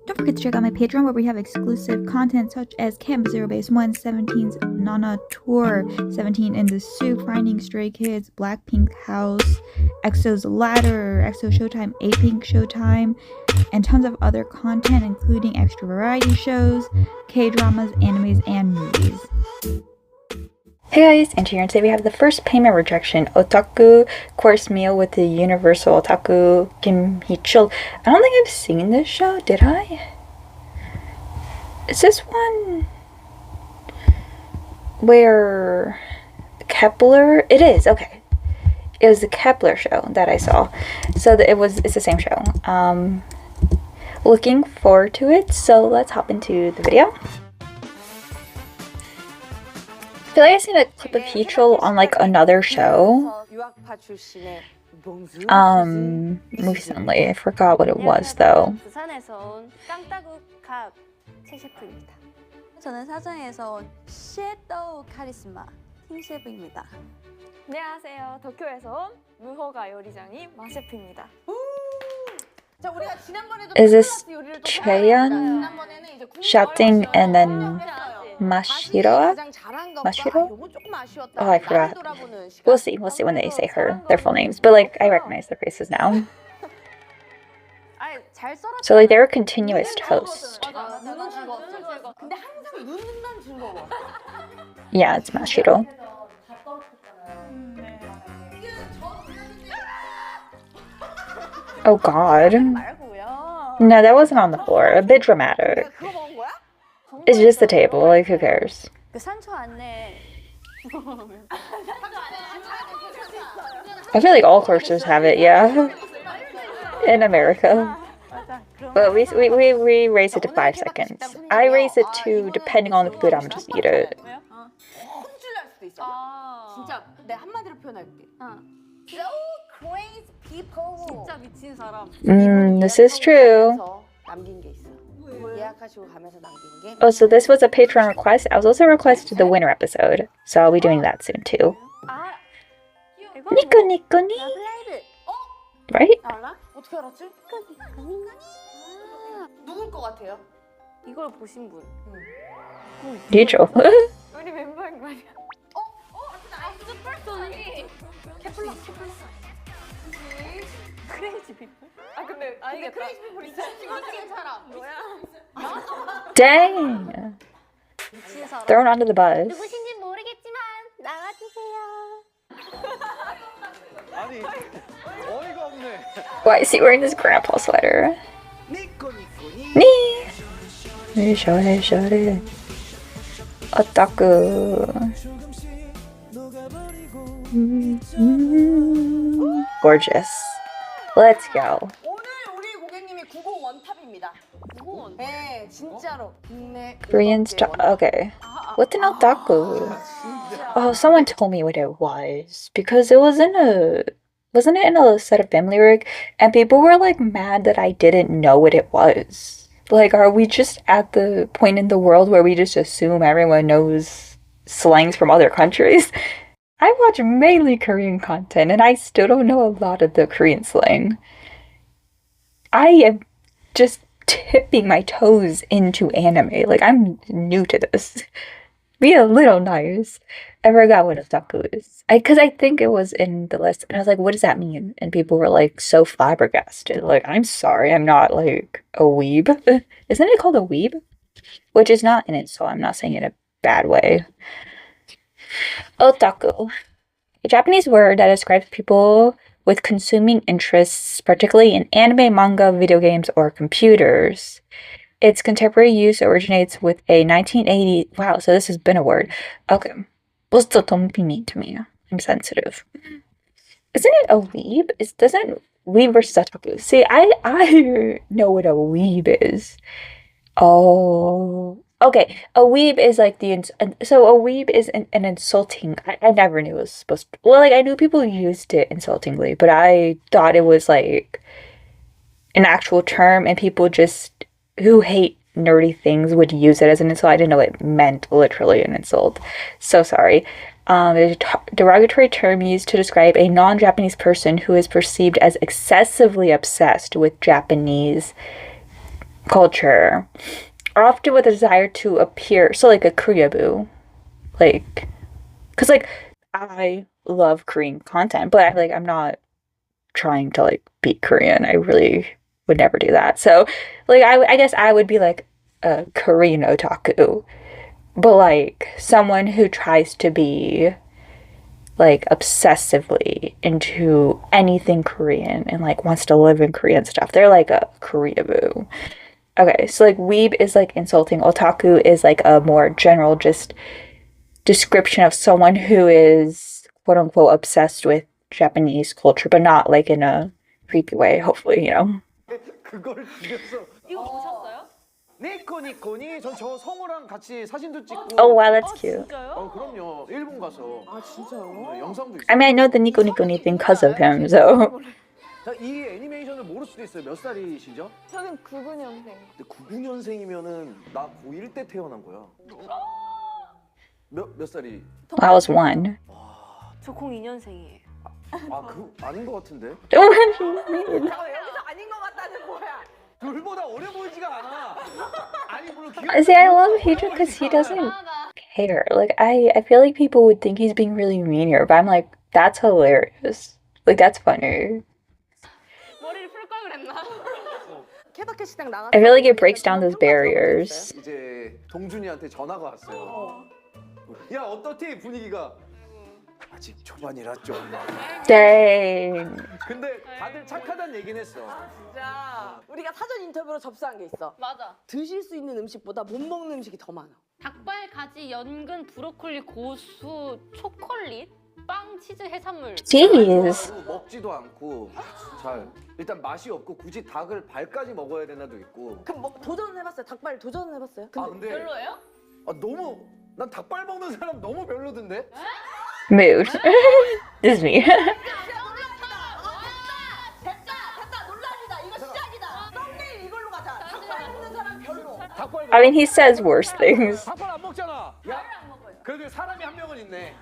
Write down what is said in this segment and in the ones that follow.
Don't forget to check out my Patreon where we have exclusive content such as Camp Zero Base 1, 17's Nana Tour, 17 in the Soup, Finding Stray Kids, Blackpink House, EXO's Ladder, EXO Showtime, A-Pink Showtime, and tons of other content including extra variety shows, K-dramas, animes, and movies. Hey guys, and here and today we have the first payment rejection, Otaku course meal with the Universal Otaku Heechul. I don't think I've seen this show, did I? Is this one where Kep1ER? It is, okay. It was the Kep1ER show that I saw. So it's the same show. Looking forward to it, so let's hop into the video. I feel like I've seen a clip of Heechul on like another show recently. I forgot what it was though. 저는 사장에서 섀도우 카리스마 킹 셰프입니다. 안녕하세요. 도쿄에서 온 무허가 요리장인 마 셰프입니다. Is this Chaeyeon shouting and then Mashiro? Oh, I forgot. We'll see when they say their full names. But like, I recognize their faces now. So like, they're a continuous host. Yeah, it's Mashiro. Oh god. No, that wasn't on the floor. A bit dramatic. It's just the table, like who cares? I feel like all courses have it, yeah. In America. But we raise it to 5 seconds. I raise it to, depending on the food, I'm just eat it. This is true. Oh, so this was a Patreon request. I was also requested the winner episode, so I'll be doing that soon too. Nico Nico ni. Right? Heechul. 우리 멤버인 거 아니야? 크레이지 피플? 아 근데 크레이지 피플 있어? 찍어주는 사람 뭐야? Dang! Thrown onto the bus. 누구신지 모르겠지만 나와주세요. 아니 어이가 없네. Why is he wearing this grandpa sweater? Nee! Shorty. Otaku. Gorgeous. Let's go. Korean style. Okay. What's an otaku? Oh, someone told me what it was because it wasn't it in a set of family rig, and people were like mad that I didn't know what it was. Like, are we just at the point in the world where we just assume everyone knows slangs from other countries? I watch mainly Korean content, and I still don't know a lot of the Korean slang. I am just tipping my toes into anime. Like, I'm new to this. Be a little nice. I forgot what otaku is. Because I think it was in the list, and I was like, what does that mean? And people were like, so flabbergasted. Like, I'm sorry, I'm not like a weeb. Isn't it called a weeb? Which is not in it, so I'm not saying it in a bad way. Otaku, a Japanese word that describes people with consuming interests, particularly in anime, manga, video games, or computers. Its contemporary use originates with a 1980... Wow, so this has been a word. Okay. Well, still don't be mean to me. I'm sensitive. Isn't it a weeb? Doesn't weeb versus otaku? See, I know what a weeb is. Oh... Okay, a weeb is like so a weeb is an insulting, I never knew it was supposed to, well, like, I knew people used it insultingly, but I thought it was like an actual term, and people just who hate nerdy things would use it as an insult. I didn't know it meant literally an insult. So sorry. A derogatory term used to describe a non-Japanese person who is perceived as excessively obsessed with Japanese culture are often with a desire to appear, so like a Koreaboo, like, cause like I love Korean content, but I'm not trying to like be Korean. I really would never do that. So like I guess I would be like a Korean otaku, but like someone who tries to be like obsessively into anything Korean and like wants to live in Korean stuff. They're like a Koreaboo. Okay, so like weeb is like insulting. Otaku is like a more general just description of someone who is quote unquote obsessed with Japanese culture, but not like in a creepy way, hopefully, you know. 그거를 죽여서 이거 보셨어요? 니코니코니 전 저 성우랑 같이 사진도 찍고. Oh wow, that's cute. 진짜요? 그럼요. 일본 가서. 아 진짜요? 영상도 있어요. I mean, I know the Nico Nico Ni thing because of him, so. 자, 이 애니메이션을 모를 수도 있어요. 몇 살이시죠? 저는 99년생. 근데 99년생이면은 나 고1 때 태어난 거야. 몇 살이? I was 1. 저 02년생이에요. 아닌 것 같은데. 여기서 아닌 것 같다는 뭐야? 둘보다 어려 보이지가 않아. 아니 물론 See, I love Heechul because he doesn't care. Like, I feel like people would think he's being really mean here, but I'm like, that's hilarious. Like, that's funny. 머리를 풀 걸 그랬나? 케바케 식당 나갔어. I feel like it breaks down those barriers. 이제 동준이한테 전화가 왔어요. 야 어떻지 분위기가? 아직 초반이라 좀. Dang. 근데 다들 착하단 얘긴 했어. 진짜 우리가 사전 인터뷰로 접수한 게 있어. 맞아. 드실 수 있는 음식보다 못 먹는 음식이 더 많아. 닭발, 가지, 연근, 브로콜리, 고수, 초콜릿, 빵, 치즈, 해산물. Jeez. 먹지도 않고 잘 일단 맛이 없고 굳이 닭을 발까지 먹어야 되나도 있고. 그럼 뭐 도전해봤어요? 닭발 도전해봤어요? 근데 별로예요? 너무 난 닭발 먹는 사람 너무 별로던데. Mood. This is me. 됐다 논란이다. 이거 시작이다. 썸네일 이걸로 가자. 닭발 먹는 사람 별로. 닭발. I mean, he says worse things. 닭발 안 먹잖아. 야, 그래도 사람이 한 명은 있네.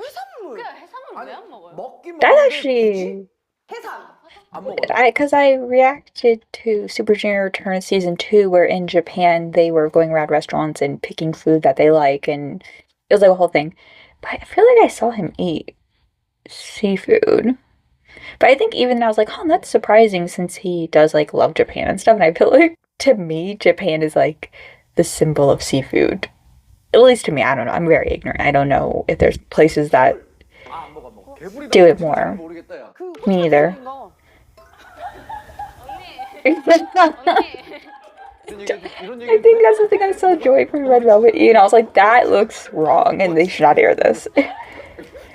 해산물. 그래, 해산물 왜 안 먹어요? 먹긴 That 먹는데 actually. 해산. 안 먹어. Because I reacted to Super Junior Return season 2, where in Japan they were going around restaurants and picking food that they like, and it was like a whole thing. But I feel like I saw him eat seafood. But I think even then I was like, oh, that's surprising since he does like love Japan and stuff. And I feel like to me, Japan is like the symbol of seafood. At least to me, I don't know. I'm very ignorant. I don't know if there's places that 안 먹어. 개구리 do it 진짜 more. 모르겠다 야. 그 Me neither. 이런 I think that's the thing I saw Joy from Red Velvet eat, and I was like, that looks wrong, and they should not air this.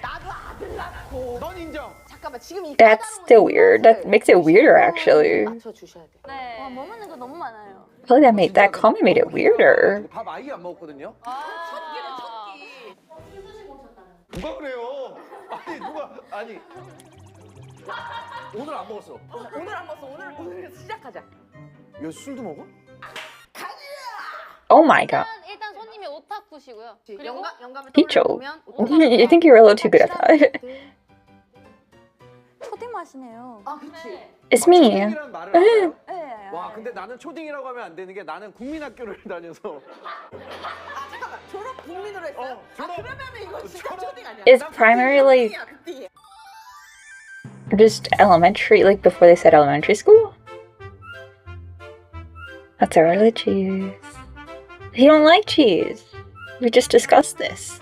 나도 아들 낳고. 넌 인정. 잠깐만 지금 이 That's still weird. That makes it weirder, actually. 맞춰 주셔야 돼. 네. 와, 뭐 먹는 거 너무 많아요. I feel like that comment made it weirder. 밥 아예 안 먹었거든요. 아, 누가 그래요? 아니 오늘 안 먹었어. 오늘 안 먹었어. 오늘 시작하자. 야 술도 먹어? Oh my god. 일단 손님이 오타쿠시고요. 그리고 영감을 Heechul. 떠올려보면 I think you're a little too good at that. 초딩 맛이네요. 아 그치. It's me. 초딩이라는 말을 알아요? 네. 와 근데 나는 초딩이라고 하면 안 되는 게 나는 국민학교를 다녀서 아 잠깐만 졸업 국민으로 했어요? 졸업. 그러면은 이거 진짜 졸업. 초딩 아니야? It's primarily just elementary, like before they said elementary school. That's a really cheese. He don't like cheese. We just discussed this.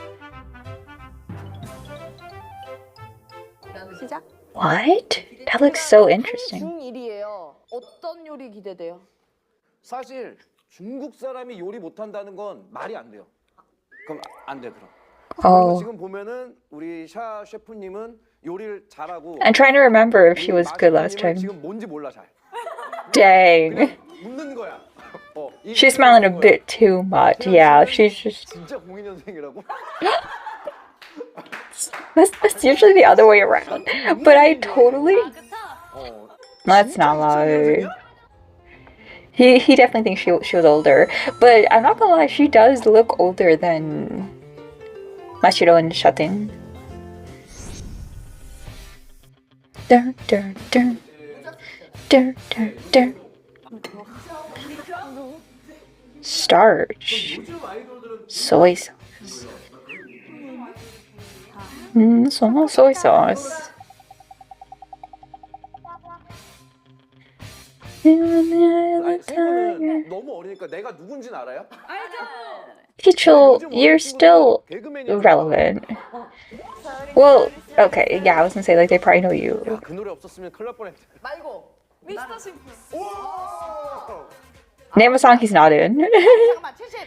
시작. What? That looks so interesting. 중1이에요. 어떤 요리 기대돼요? 사실 중국 사람이 요리 못한다는 건 말이 안 돼요. 그럼 안 돼 그럼. Oh. 지금 보면은 우리 샤 셰프님은 요리를 잘하고 I'm trying to remember if she was good 마 last 셰프님은 time. 지금 뭔지 몰라 잘. Dang. 그냥 묻는 거야. She's smiling a bit too much. Yeah, she's just. 진짜 02년생이라고? That's usually the other way around. But I totally. 그쵸? Let's not lie. He definitely thinks she was older. But I'm not gonna lie, she does look older than Mashiro and Shatin. Dun, dun, dun. dur, dur, dur. Starch. Soy sauce. Soy sauce. 아니 생각은 너무 어리니까 내가 누군지는 알아요? Heechul, you're still relevant. Well, okay, yeah, I was gonna say like they probably know you. 야, 그 노래 없었으면 큰일 날 뻔했지. 말고 미스터 심플. Name a song he's not in. 잠깐만 70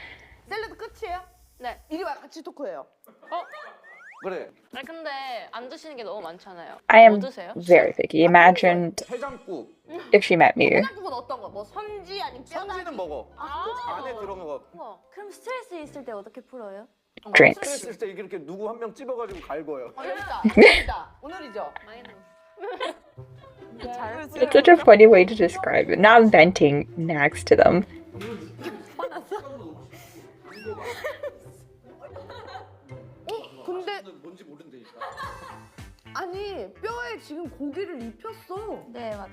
샐러드 끝이에요? 네. 이리 와 같이 토크해요. 그래. 아니 근데 안 드시는 게 너무 많잖아요. I am 뭐 드세요? very picky. Imagine 해장국. if she met me. 해장국은 어떤 거? 뭐 선지 아니면 선지는 먹어. 안에 들어간 거. 그럼 스트레스 있을 때 어떻게 풀어요? Drinks. 스트레스 있을 때 이렇게 누구 한 명 찝어가지고 갈고요. 재밌다. 오늘이다. 오늘이죠. It's such a funny way to describe it. Not venting next to them. 근데 뭔지 모른다니까. 아니 뼈에 지금 고기를 입혔어. 네 맞아요.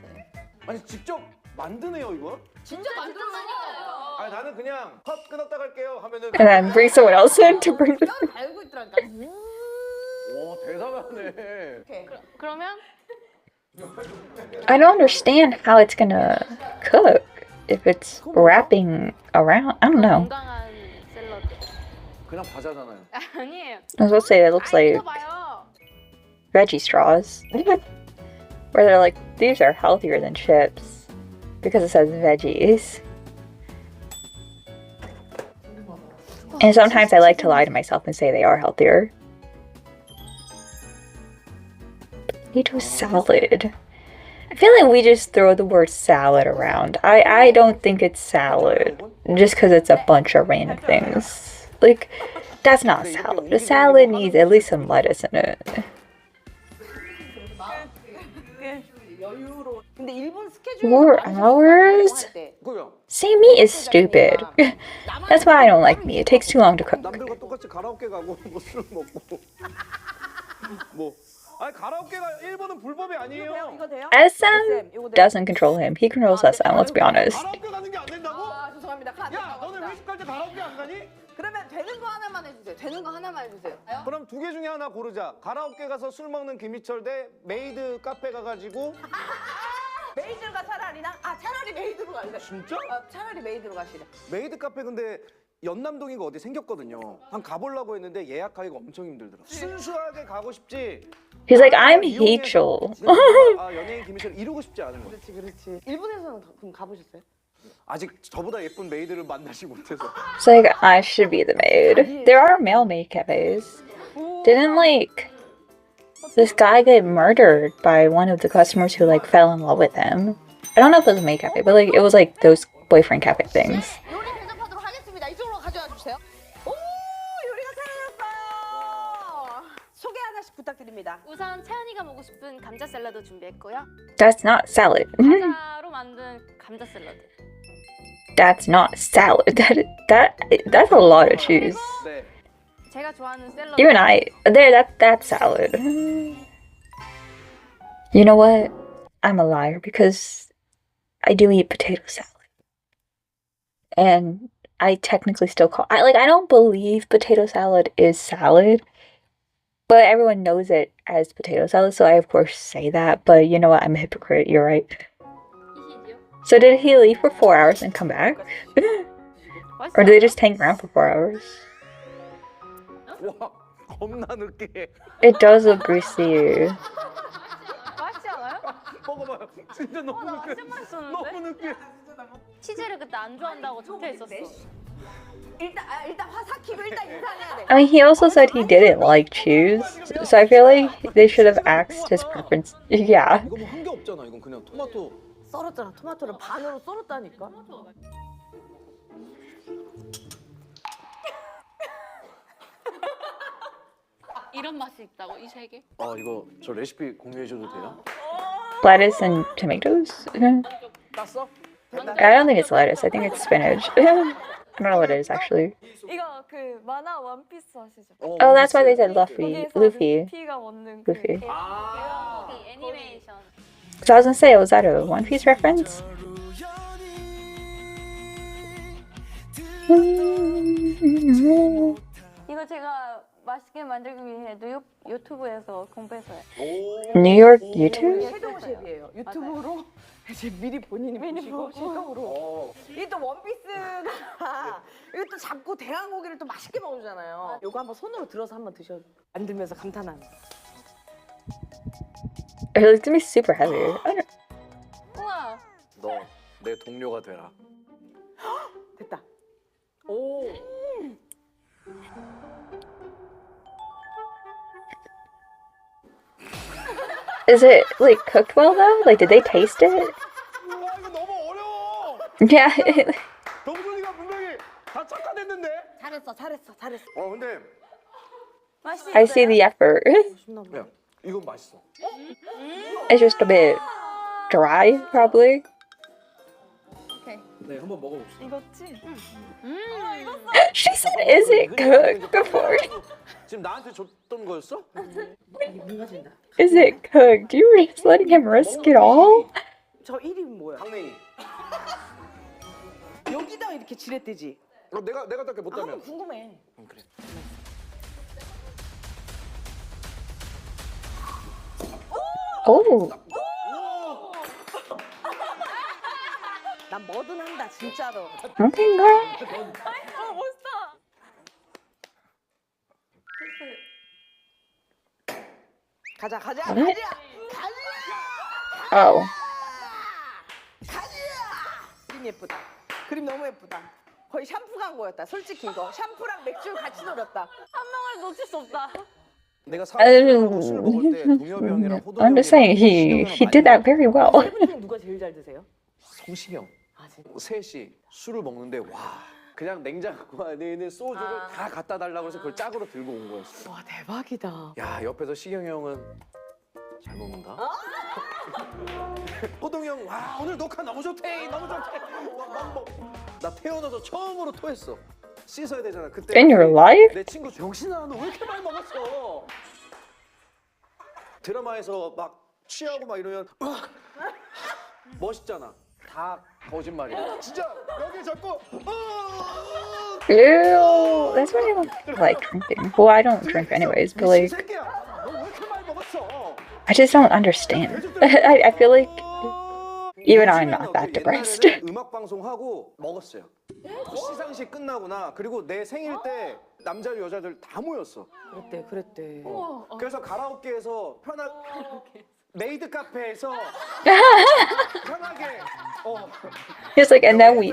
아니 직접 만드네요 이거? 진짜 만들어요. 아니 나는 그냥 컷 끊었다 갈게요 하면은. And then bring someone else in to bring the. 뼈를 갈고 있더라니까. 오 대단하네. 이렇게. 그러면 I don't understand how it's gonna cook if it's wrapping around. I don't know. 건강한 샐러드. 그냥 과자잖아요. 아니에요. I was about to say it looks like 봐요. veggie straws. Where they're like, these are healthier than chips because it says veggies. And sometimes I like to lie to myself and say they are healthier. Potato salad. I feel like we just throw the word salad around. I don't think it's salad just because it's a bunch of random things. Like, that's not salad. A salad needs at least some lettuce in it. 여유로. 근데 일본 스케줄 4 hours? 그거요. See, meat is stupid. That's why I don't like meat. It takes too long to cook. 남들과 똑같이 가라오케 가고 뭐 술 먹고 뭐. 아니 가라오케가 일본은 불법이 아니에요. 이거 돼요? SM doesn't control him. He controls SM, let's be honest. 가라오케 가는 게 안 된다고? 아 죄송합니다. 야 너네 회식 갈 때 가라오케 안 가니? 그러면 되는 거 하나만 해주세요. 되는 거 하나만 해주세요. 그럼 두 개 중에 하나 고르자. 가라오케 가서 술 먹는 김희철 대 메이드 카페 가가지고. 메이드가 차라리 차라리 메이드로 갈래. 진짜? 차라리 메이드로 가시래. 메이드 카페 근데 연남동이가 어디 생겼거든요. 한 가보려고 했는데 예약하기가 엄청 힘들더라. 순수하게 가고 싶지. He's like, I'm Heechul. 아 연예인 김희철 이루고 싶지 않은 거야. 그렇지. 일본에서는 그럼 가보셨어요? 아직 저보다 예쁜 메이드를 만나지 못해서. It's like, I should be the maid. There are male maid cafes. Didn't, like, this guy get murdered by one of the customers who, like, fell in love with him? I don't know if it was a maid cafe, but, like, it was, like, those boyfriend cafe things. 요리 대접하도록 하겠습니다. 이쪽으로 가져와 주세요. 오 요리가 차려졌어요. 소개 하나씩 부탁드립니다. 우선 채연이가 먹고 싶은 감자 샐러드 준비했고요. That's not salad. 감자로 만든 감자 샐러드. That's not salad. That's a lot to choose. 네. 제가 좋아하는 샐러드. You and I, that's salad. You know what? I'm a liar because I do eat potato salad. And I technically still I don't believe potato salad is salad, but everyone knows it as potato salad, so I of course say that, but you know what? I'm a hypocrite, you're right. So did he leave for 4 hours and come back? Or did they just hang around for 4 hours? 와 겁나 늦게. It does look greasy. 맛있지 않아요? 먹어봐요. 진짜 너무 나 늦게. 완전 맛있었는데? 너무 늦게. 치즈를 그때 안 좋아한다고 적혀 있었어. 일단 화 삭히고 일단 인사해야 돼. I mean, he also said he didn't like cheese, so I feel like they should have asked his preference. Yeah. 이거 뭐 한 게 없잖아. 이건 그냥 토마토. 썰었잖아. 토마토를 반으로 썰었다니까. 이런 맛이 있다고 이 세 개? 아 이거 저 레시피 공유해줘도 돼요? Lettuce and tomatoes? 땄어? I don't think it's lettuce, I think it's spinach. I don't know what it is actually. 이거 그 만화 원피스 아시죠? Oh, that's why they said Luffy. 거기에서 Luffy. 루피가 먹는 Luffy. 그 아. 거기 애니메이션. So I was gonna say, was that a One Piece reference? 이거 제가 맛있게 만들기 위해 뉴욕 유튜브에서 공부했어요. New York YouTube? 섀도우 셰프예요. 유튜브로 이제 미리 본인이 보시고 섀도우로. 이게 또 원피스가 이거 또 자꾸 대한 고기를 또 맛있게 먹어주잖아요. 요거 한번 손으로 들어서 한번 드셔. 만들면서 감탄하는. It looks to be super heavy. 우와. 너 내 동료가 되라. 됐다. 오. Is it like cooked well though? Like, did they taste it? 와 이거 너무 어려워. Yeah. 동준이가 분명히 다 착각했는데. 잘했어. 근데 맛있어요. I see the effort. 쉽나 보다. 야 이건 맛있어. It's just a bit dry, probably. 네 한번 먹어봅시다. 이거지? She said, "Is it cooked before? 지금 나한테 줬던 거였어? 이게 뭉가진다. Is it cooked? You were just letting him risk it all." 저 이름 뭐야? 강냉이. 여기다 이렇게 지렛대지. 내가 딱히 아, 못하면. 한번 궁금해. 그래. Oh, 난 뭐든 한다 진짜로. okay, girl. 멋있다. 가자. What? Oh, 그림 예쁘다. 그림 너무 예쁘다. 거의 샴푸 광고였다. 솔직히 이거 샴푸랑 맥주 같이 노렸다. 한 명을 놓칠 수 없다. 내가 사람하고 술 먹을 때 동엽이 형이랑 호동이 I'm just saying he did that very well. 세 분 누가 제일 잘 드세요? 성식이 형. 아 진짜. 셋이 술을 먹는데 와 그냥 냉장고 안에 있는 소주를 다 갖다 달라고 해서 그걸 짝으로 들고 온 거였어. 와 대박이다. 야 옆에서 시경이 형은 잘 먹는다. 호동이 형 와 오늘 녹화 너무 좋대. 나 태어나서 처음으로 토했어. 씻어야 되잖아. 그때 In your life? 내 친구 정신아 너 왜 이렇게 많이 먹었어? 드라마에서 막 취하고 막 이러면 멋있잖아. 다 거짓말이야. 진짜 여기 자꾸 Ew, that's why I don't like drinking. Well, I don't drink anyways, but like, 새끼야. 너 왜 이렇게 많이 먹었어? I just don't understand. I feel like even I'm not that depressed. 옛날에는 음악 방송하고 먹었어요. 시상식 끝나거나 그리고 내 생일 때 남자 여자들 다 모였어. 그랬대. 그래서 가라오케에서 메이드 카페에서 편하게 It's like, and then we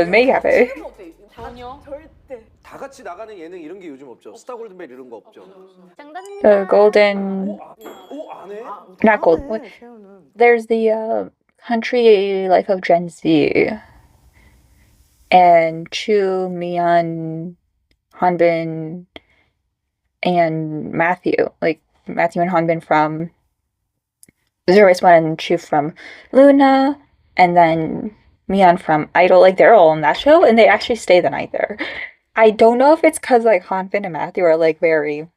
make it. 전혀. 절대. 다 같이 나가는 예능 이런 게 요즘 없죠. 스타 골든벨 이런 거 없죠. 장단입니다. The golden, 안 해? not gold. What? 채우는. There's the country life of Gen Z, and Chu, Mian, Hanbin, and Matthew. Like Matthew and Hanbin from Zero Waste One, and Chu from Luna, and then Mian from Idol. Like they're all on that show, and they actually stay the night there. I don't know if it's because like Hanbin and Matthew are like very.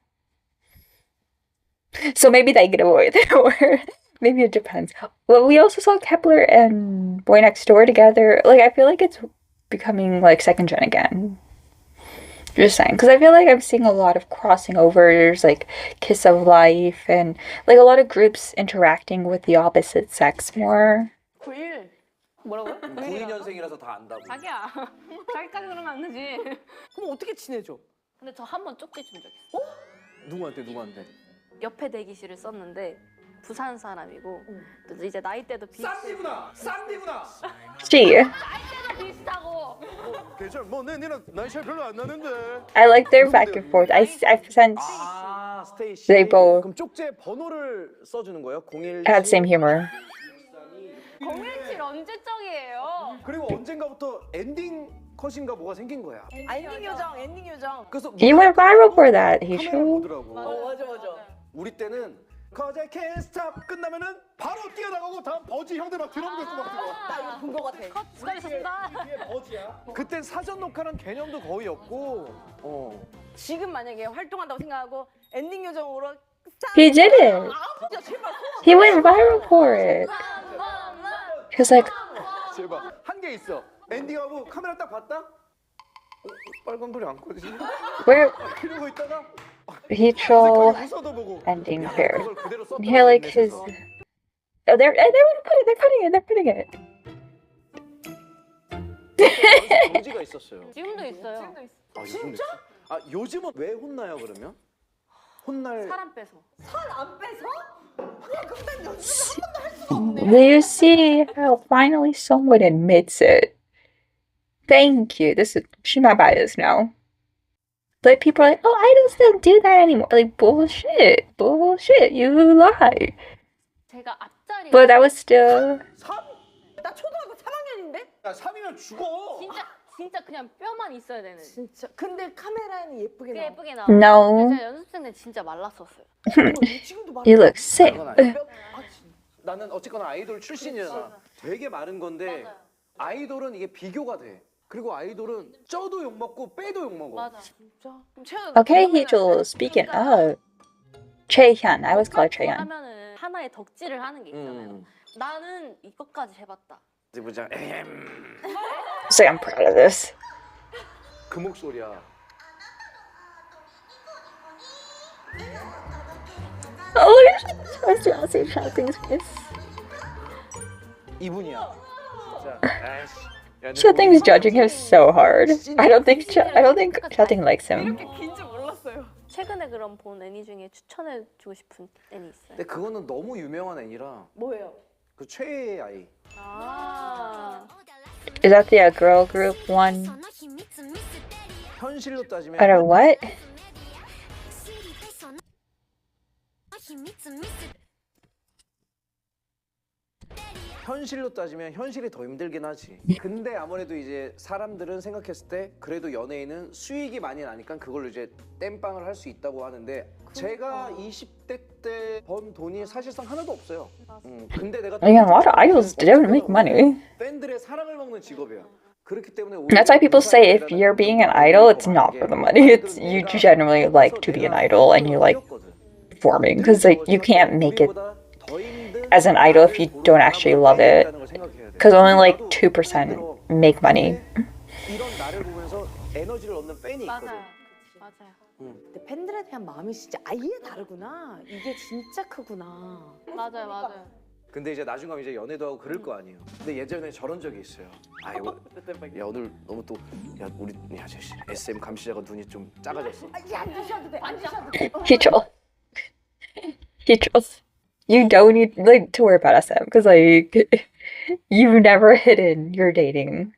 So maybe they get away with it, or maybe it depends. Well, we also saw Kep1er and Boy Next Door together. Like, I feel like it's becoming like second gen again. Just saying, because I feel like I'm seeing a lot of crossing overs, like Kiss of Life, and like a lot of groups interacting with the opposite sex more. 9일. 뭐라고요? 92년생이라서 다 안다고. 자기야, 자기까지 그러면 안 되지. 그럼 어떻게 친해져? 근데 저 한 번 쪽지 준 적 있어. 누구한테? 옆에 대기실을 썼는데 부산 사람이고 또 이제 나이대도 쌈디구나. She, 비슷하고. 괜찮아. 니랑 나이 차이 별로 안 나는데. I like their back and forth. I sense 스테이시. They both- 그럼 쪽지에 번호를 써주는 거예요? 017. had same humor. 017 언제적이에요? 그리고 언젠가부터 엔딩 컷인가 뭐가 생긴 거야. 엔딩 요정. 그래서 You went viral for that, 카메라 Heechul. 보더라고. 맞아. 우리 때는 Cause I can't stop 끝나면은 바로 뛰어나가고 다음 버지 형들 막 드럼 듣고 막 들어와. 나 이거 본 거 같아. 수고하셨습니다. 이게 버지야. 그땐 사전 녹화는 개념도 거의 없고. 지금 만약에 활동한다고 생각하고 엔딩 요정으로 He did it. He went viral for it. He was like, 제발 한 개 있어. 엔딩하고 카메라 딱 봤다. 빨간 불이 안 꺼지지. where 이러고 있다가 Heechul 웃어도 보고. ending here. 그걸 그대로 썼다. Here, like his. Oh, they're putting it. 정지가 있었어요. 지금도 있어요. 아, 진짜? 아 요즘은 왜 혼나요 그러면? 혼날. 사람 빼서. 안 빼서? Do you see how finally someone admits it? Thank you. She's my bias now. But people are like, oh, idols don't do that anymore. Like, bullshit. You lie. 제가 앞자리. But that was still. 3? 나 초등학교 3학년인데? 야 3이면 죽어. 진짜 그냥 뼈만 있어야 되는. 진짜. 근데 카메라에는 예쁘게 꽤 나와. 예쁘게 나와. No. 제가 연습생 때 진짜 말랐었어요. 지금도 말. You look sick. 그건 아니야. 나는 어쨌거나 아이돌 출신이잖아. 되게 많은 건데 맞아요. 아이돌은 이게 비교가 돼. 그리고 아이돌은 쪄도 욕 먹고 빼도 욕 먹어. 맞아. 진짜. 그럼 채연. Okay, Heechul, speaking of. Chaehyun. I always call her Chaehyun. 하면은 하나의 덕질을 하는 게 있잖아요. 나는 이것까지 해봤다. 이제 보자. So I'm proud of this. 그 목소리야. Oh, look at Chelsea shouting's face. 이분이야. 진짜. 아이씨. 야, Shouting's judging him so hard. I don't think Shouting likes him. 긴지 몰랐어요. 최근에 그럼 본 애니 중에 추천해주고 싶은 애니 있어요? 근데 그거는 너무 유명한 애니라 뭐예요? 그 최애의 아이. 아. Is that the girl group one? 현실로 따지면 I don't what? 현실로 따지면 현실이 더 힘들긴 하지. 근데 아무래도 이제 사람들은 생각했을 때 그래도 연예인은 수익이 많이 나니까 그걸로 이제 땜빵을 할 수 있다고 하는데 제가 20대 때 번 돈이 사실상 하나도 없어요. 근데 내가 Again, a lot of idols don't make money. 팬들의 사랑을 먹는 직업이야. 그렇기 때문에 That's why people say if you're being an idol, it's not for the money. It's you generally like to be an idol and you like performing because like you can't make it as an idol if you don't actually love it. Because only like 2% make money. 이런 나를 보면서 에너지를 얻는 팬이 있거든. 맞아요. 맞아요. 근데 팬들에 대한 마음이 진짜 아예 다르구나. 이게 진짜 크구나. 맞아요. 근데 이제 나중 가면 이제 연애도 하고 그럴 거 아니에요. 근데 예전에 저런 적이 있어요. 아 이거 야 오늘 너무 또 야 우리 야 저 SM 감시자가 눈이 좀 작아졌어. 안 드셔도 돼. 안 드셔도 돼. Heechul. You don't need like to worry about SM because like you've never hidden your dating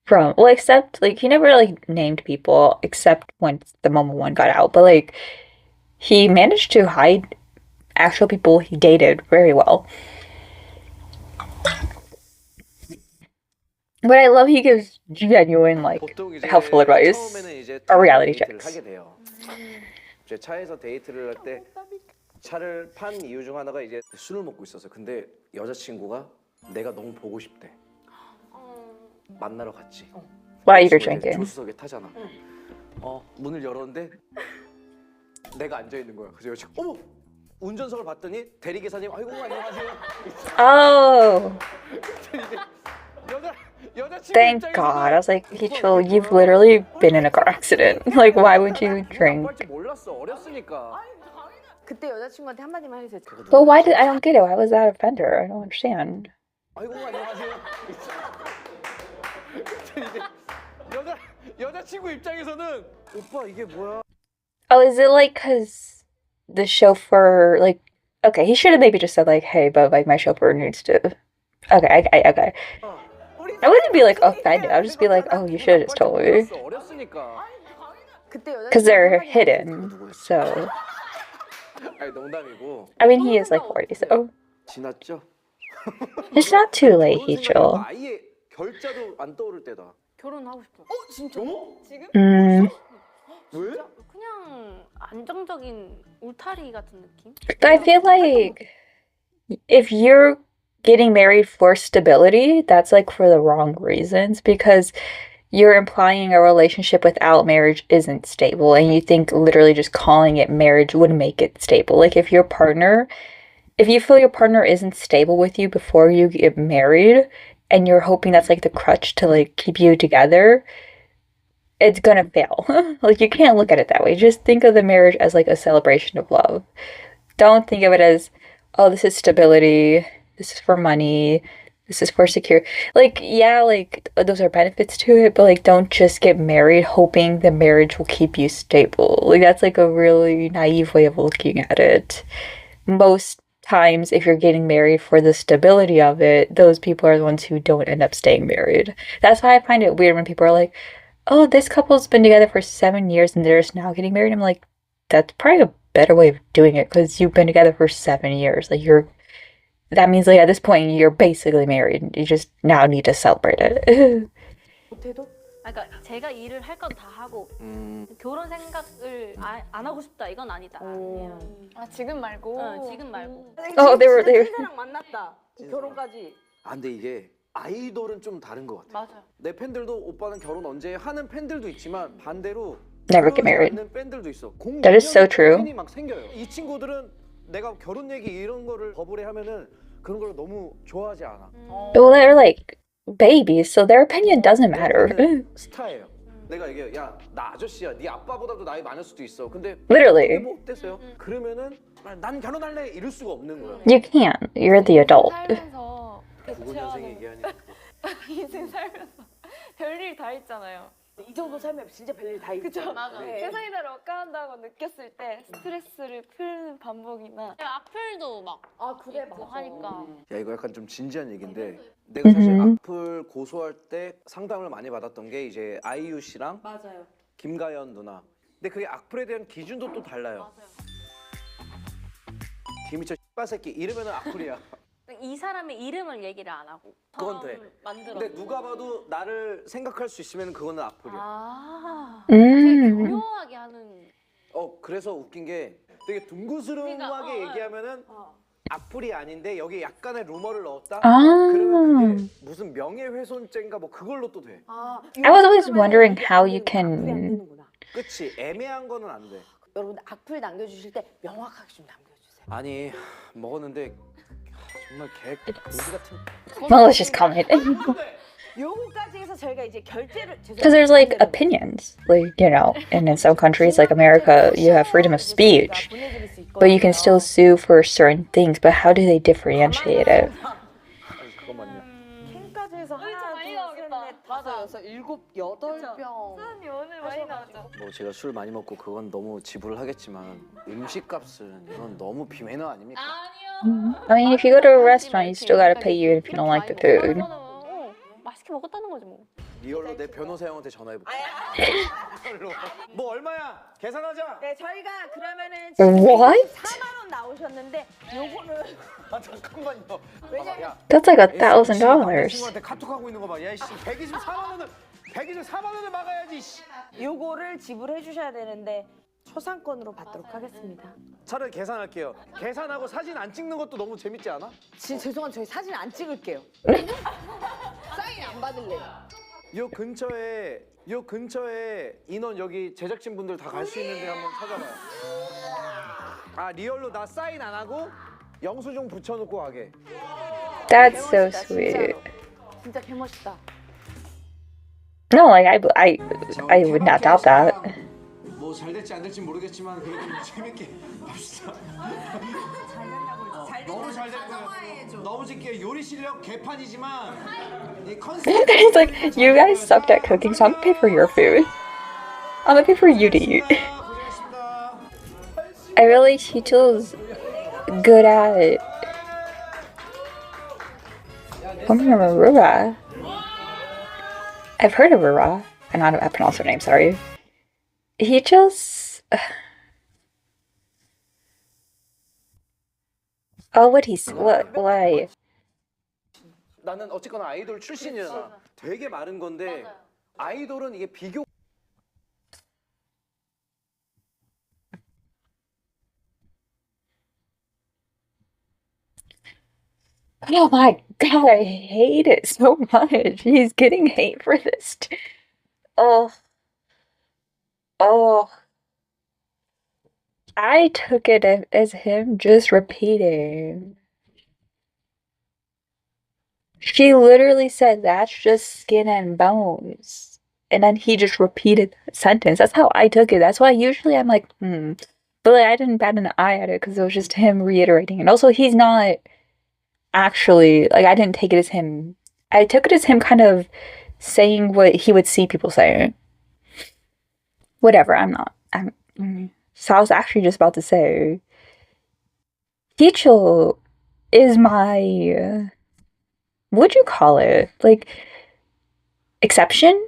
from except like he never like named people except when the Momo one got out, but like he managed to hide actual people he dated very well. But I love he gives genuine like 보통 이제 helpful advice 처음에는 이제 or reality 데이트를 checks. 하게 돼요. 이제 차에서 데이트를 할 때 차를 판 이유 중 하나가 이제 술을 먹고 있었어. 근데 여자친구가 내가 너무 보고 싶대. 만나러 갔지. While you're 이제 drinking. 조수석에 타잖아. 문을 열었는데 내가 앉아 있는 거야. 그래서 여자친구 어머 운전석을 봤더니 대리기사님 아이고 안녕하세요. Oh, 여자친구 thank God. I was like, Heechul, you've literally been in a car accident. Like, why would you drink? 할줄 몰랐어. 어렸으니까. 그때 여자친구한테 한마디만 해주세요. But why did I don't get it? Why was that offender? I don't understand. 아이고 안녕하세요. 여자친구 입장에서는 오빠 이게 뭐야? Oh, is it like because the chauffeur, like, okay, he should have maybe just said, like, hey, but, like, my chauffeur needs to. Okay, okay. I wouldn't be, like, offended. I would just be like, oh, you should have just told me. 어렸으니까. Because they're hidden, so. 아니 농담이고. I mean, he is, like, 40, so. 지났죠? It's not too late, Heechul. 아예 결자도 안 떠오를 때다. 결혼하고 싶어. 진짜? 왜? 그냥 안정적인 울타리 같은 느낌? I feel like if you're getting married for stability, that's like for the wrong reasons because you're implying a relationship without marriage isn't stable, and you think literally just calling it marriage would make it stable. Like if you feel your partner isn't stable with you before you get married, and you're hoping that's like the crutch to like keep you together, it's gonna fail. Like you can't look at it that way. Just think of the marriage as like a celebration of love. Don't think of it as, oh, this is stability, this is for money, this is for secure. Like, yeah, like those are benefits to it, but like don't just get married hoping the marriage will keep you stable. Like that's like a really naive way of looking at it. Most times if you're getting married for the stability of it, those people are the ones who don't end up staying married. That's why I find it weird when people are like, oh, this couple's been together for 7 years and they're just now getting married. I'm like, that's probably a better way of doing it because you've been together for 7 years. Like that means like at this point you're basically married. You just now need to celebrate it. 그러니까 제가 일을 할 건 다 하고 결혼 생각을 안 하고 싶다 이건 아니다. 아 지금 말고. 지금 말고. they were. 찐사랑 만났다. 결혼까지. 아 근데 이게 아이돌은 좀 다른 것 같아. 맞아요. 내 팬들도 오빠는 결혼 언제 하는 팬들도 있지만 반대로 Never get married. 않는 팬들도 있어. That is so true. 팬이 막 생겨요. 이 친구들은 내가 결혼 얘기 이런 거를 버블에 하면은 그런 걸 너무 좋아하지 않아. Well, they're like babies, so their opinion doesn't matter. 스타예요. 내가 얘기해, 야, 나 아저씨야. 네 아빠보다도 나이 많을 수도 있어. 근데 Literally. 그게 뭐 어땠어요? 그러면은 난 결혼할래 이럴 수가 없는 거야. You can't. You're the adult. 살면서 99년생 얘기하니. 인생 살면서 별일 다 있잖아요. 이 정도 살면 진짜 별일 다 있죠. 그쵸? 맞아. 세상이 다 럭가한다고 느꼈을 때 스트레스를 푸는 방법이나 악플도 막 아 그래 있고 하니까. 야 이거 약간 좀 진지한 얘기인데 내가 사실 악플 고소할 때 상담을 많이 받았던 게 이제 아이유 씨랑 맞아요. 김가연 누나. 근데 그게 악플에 대한 기준도 또 달라요. 김희철 X바 새끼 이러면은 악플이야. 이 사람의 이름을 얘기를 안 하고 그건 돼. 만들어. 근데 누가 봐도 나를 생각할 수 있으면 그거는 악플이야. 아, 되게 Mm. 교묘하게 하는. 그래서 웃긴 게 되게 둥그스름하게 그러니까, 얘기하면은 악플이 아닌데 여기 약간의 루머를 넣었다. 아. 그러면 그게 무슨 명예훼손죄인가 뭐 그걸로 또 돼. I was always wondering how you can. 그치 애매한 거는 안 돼. 여러분들 악플 남겨주실 때 명확하게 좀 남겨주세요. 아니 먹었는데 정말 돼지 같은. Malicious comment. 요거까지 해서 저희가 이제 결제를 Because there's like opinions, like and in some countries like America, you have freedom of speech, but you can still sue for certain things. But how do they differentiate it? 그것만요. 캔까지 해서 하나, 많이 둘, 셋, 나오겠다. 넷, 다섯, 여섯, 일곱, 여덟 병. 수현이 오늘 많이 나왔죠? 뭐 제가 술 많이 먹고 그건 너무 지불을 하겠지만 음식값은 이건 너무 비매너 아닙니까? 아니요. I mean, if you go to a restaurant, you still gotta pay even if you don't like the food. 맛있게 먹었다는 거지 뭐. 리얼로 내 변호사 형한테 전화해볼게. 리얼로. 뭐 얼마야? 계산하자. 네, 저희가 그러면은 What? 4만 원 나오셨는데 요거는 아 잠깐만요. 왜냐면 That's like $1,000. 친구한테 카톡하고 있는 거 봐. 야 이씨 124만 원을 막아야지. 씨. 요거를 지불해 주셔야 되는데 초상권으로 받도록 하겠습니다. 차라리 계산할게요. 계산하고 사진 안 찍는 것도 너무 재밌지 않아? 죄송한 저희 사진 안 찍을게요. 사인 안 받을래요. 요 근처에 인원 여기 제작진 분들 다 갈 수 있는데 한번 찾아봐요. 아 리얼로 나 사인 안 하고 영수증 붙여놓고 가게. That's so sweet. 진짜 개멋있다. No, like I would not doubt that. 뭐 잘 될지 안 될지 모르겠지만 그래도 재밌게 합시다. 너무 잘 될 거예요. 너무 재밌게 요리 실력 개판이지만 이 컨셉. It's like you guys sucked at cooking, so I'm gonna pay for your food. I'm gonna pay for you to eat. 고생하셨습니다. I really Heechul's good at. I remember Rura. I've heard of Rura. I'm not. I pronounce her name. Sorry. Heechul's. Oh, what he's what? Why? 나는 어쨌거나 아이돌 출신이잖아. 되게 많은 건데 아이돌은 이게 비교. Oh my god, I hate it so much. He's getting hate for this. Oh, oh. I took it as him just repeating. She literally said, "That's just skin and bones." And then he just repeated that sentence. That's how I took it. That's why usually I'm like, hmm. But like, I didn't bat an eye at it because it was just him reiterating. And also, he's not actually, like, I didn't take it as him. I took it as him kind of saying what he would see people saying. Whatever, I'm not. So I was actually just about to say, Heechul is my, what'd you call it? Like, exception?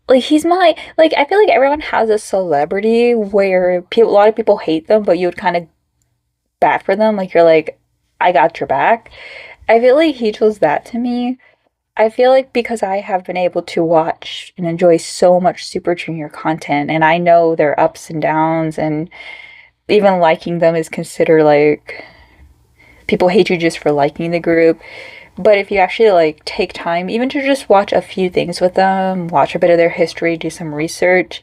Like, he's my, like, I feel like everyone has a celebrity where people, a lot of people hate them, but you would kind of bat for them. Like, you're like, I got your back. I feel like Heechul's that to me. I feel like because I have been able to watch and enjoy so much Super Junior content, and I know their ups and downs, and even liking them is considered like people hate you just for liking the group. But if you actually like take time, even to just watch a few things with them, watch a bit of their history, do some research,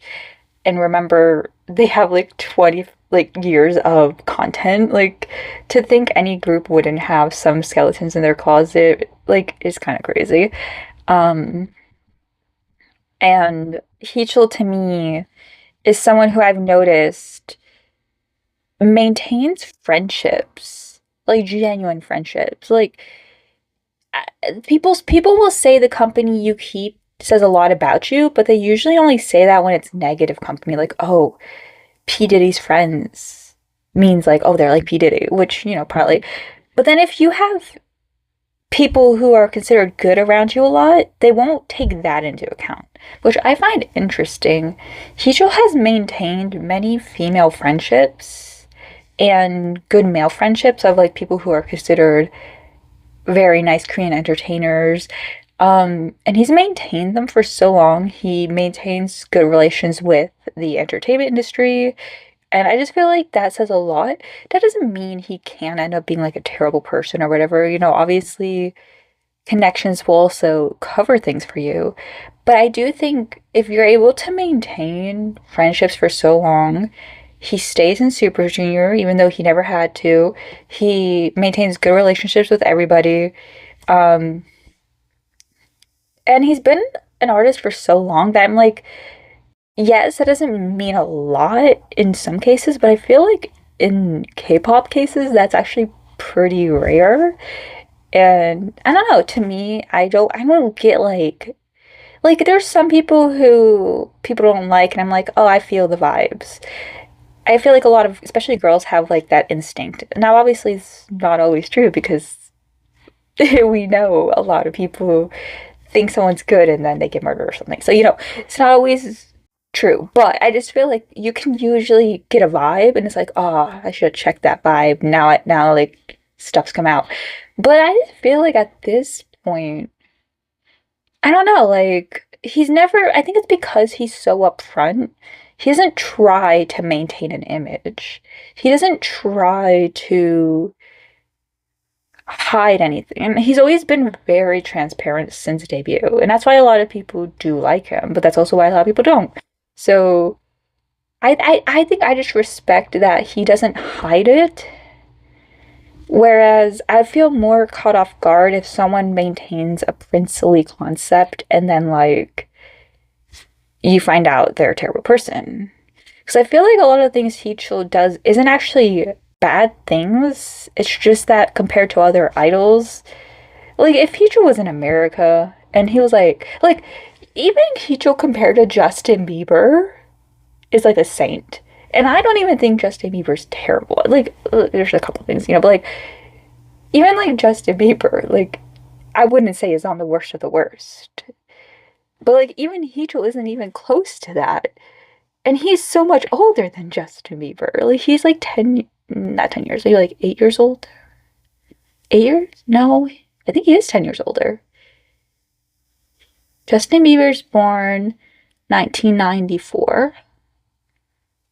and remember they have like 20 like years of content. Like to think any group wouldn't have some skeletons in their closet, like is kind of crazy. Um and Heechul to me is someone who I've noticed maintains friendships, like genuine friendships. Like people will say the company you keep says a lot about you, but they usually only say that when it's negative company. Like, oh, P Diddy's friends means like, oh, they're like P Diddy, which partly. But then if you have people who are considered good around you a lot, they won't take that into account, which I find interesting. Heechul has maintained many female friendships and good male friendships of like people who are considered very nice Korean entertainers. And he's maintained them for so long. He maintains good relations with the entertainment industry. And I just feel like that says a lot. That doesn't mean he can end up being like a terrible person or whatever. Obviously, connections will also cover things for you. But I do think if you're able to maintain friendships for so long, he stays in Super Junior, even though he never had to. He maintains good relationships with everybody. And he's been an artist for so long that I'm like, yes, that doesn't mean a lot in some cases, but I feel like in K-pop cases, that's actually pretty rare. And I don't know, to me, I don't get like there's some people who people don't like, and I'm like, oh, I feel the vibes. I feel like a lot of, especially girls, have like that instinct. Now, obviously, it's not always true because we know a lot of people think someone's good and then they get murdered or something. So, it's not always true. But I just feel like you can usually get a vibe and it's like, oh, I should have checked that vibe. Now like stuff's come out. But I just feel like at this point, I don't know, like he's never, I think it's because he's so upfront. He doesn't try to maintain an image. He doesn't try to hide anything. And he's always been very transparent since debut. And that's why a lot of people do like him, but that's also why a lot of people don't. So I think I just respect that he doesn't hide it. Whereas I feel more caught off guard if someone maintains a princely concept and then like you find out they're a terrible person. Because I feel like a lot of the things Heechul does isn't actually bad things. It's just that compared to other idols, like if Heechul was in America and he was like even Heechul compared to Justin Bieber is like a saint. And I don't even think Justin Bieber's terrible. Like there's a couple things, but like even like Justin Bieber, like I wouldn't say is on the worst of the worst. But like even Heechul isn't even close to that. And he's so much older than Justin Bieber. Like he's like not 10 years, maybe like 8 years old. 8 years? No, I think he is 10 years older. Justin Bieber's born 1994.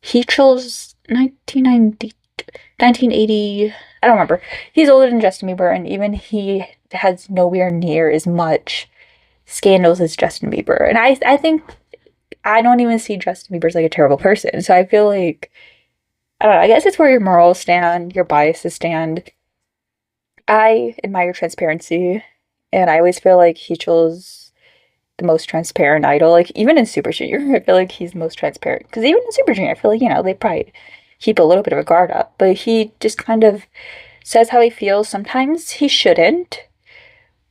Heechul's 1980. I don't remember. He's older than Justin Bieber, and even he has nowhere near as much scandals as Justin Bieber. And I think I don't even see Justin Bieber as like a terrible person. So I feel like, I don't know, I guess it's where your morals stand, your biases stand. I admire transparency, and I always feel like Heechul's the most transparent idol. Like, even in Super Junior, I feel like he's the most transparent. Because even in Super Junior, I feel like, they probably keep a little bit of a guard up. But he just kind of says how he feels. Sometimes he shouldn't.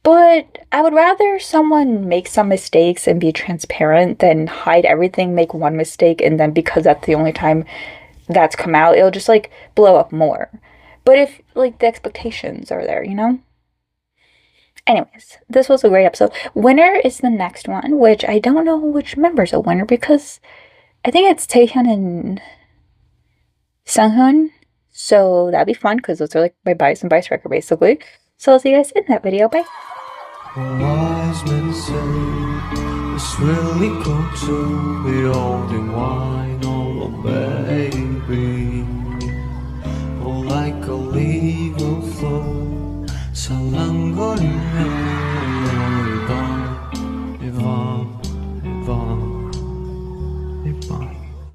But I would rather someone make some mistakes and be transparent than hide everything, make one mistake, and then because that's the only time that's come out, it'll just like blow up more. But if like the expectations are there, Anyways, this was a great episode. Winner is the next one, which I don't know which members are winner because I think it's Taehyun and Sunghoon. So that'd be fun because those are like my bias and vice record basically. So I'll see you guys in that video. Bye. Wise men say it's really cool to be holding wine, oh baby. Oh, like a legal flow, 살랑거리며 이번